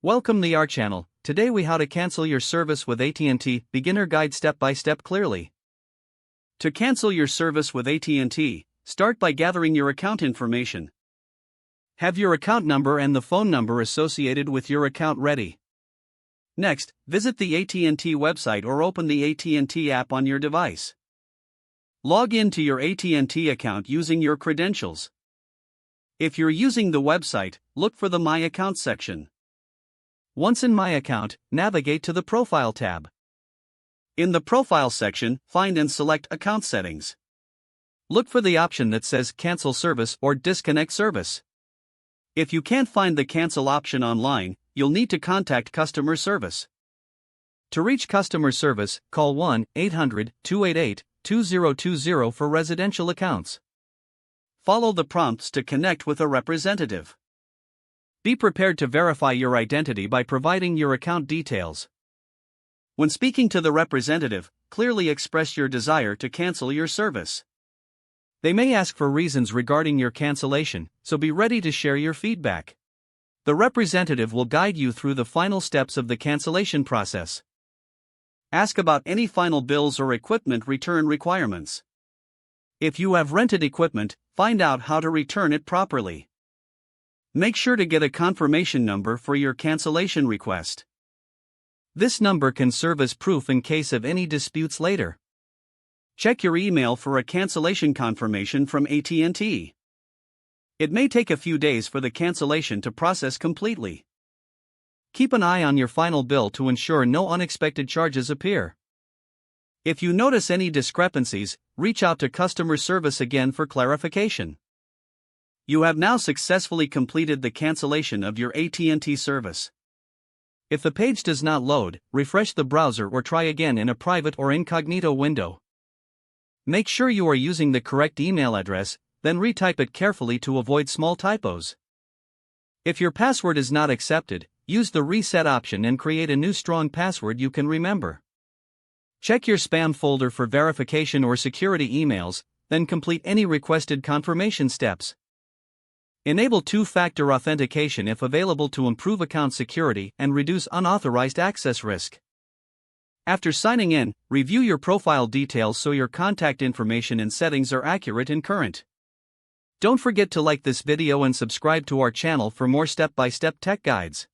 Welcome to our channel. Today we how to cancel your service with AT&T, beginner guide step by step clearly. To cancel your service with AT&T, start by gathering your account information. Have your account number and the phone number associated with your account ready. Next, visit the AT&T website or open the AT&T app on your device. Log in to your AT&T account using your credentials. If you're using the website, look for the My Account section. Once in My Account, navigate to the Profile tab. In the Profile section, find and select Account Settings. Look for the option that says Cancel Service or Disconnect Service. If you can't find the Cancel option online, you'll need to contact customer service. To reach customer service, call 1-800-288-2020 for residential accounts. Follow the prompts to connect with a representative. Be prepared to verify your identity by providing your account details. When speaking to the representative, clearly express your desire to cancel your service. They may ask for reasons regarding your cancellation, so be ready to share your feedback. The representative will guide you through the final steps of the cancellation process. Ask about any final bills or equipment return requirements. If you have rented equipment, find out how to return it properly. Make sure to get a confirmation number for your cancellation request. This number can serve as proof in case of any disputes later. Check your email for a cancellation confirmation from AT&T. It may take a few days for the cancellation to process completely. Keep an eye on your final bill to ensure no unexpected charges appear. If you notice any discrepancies, reach out to customer service again for clarification. You have now successfully completed the cancellation of your AT&T service. If the page does not load, refresh the browser or try again in a private or incognito window. Make sure you are using the correct email address, then retype it carefully to avoid small typos. If your password is not accepted, use the reset option and create a new strong password you can remember. Check your spam folder for verification or security emails, then complete any requested confirmation steps. Enable two-factor authentication if available to improve account security and reduce unauthorized access risk. After signing in, review your profile details so your contact information and settings are accurate and current. Don't forget to like this video and subscribe to our channel for more step-by-step tech guides.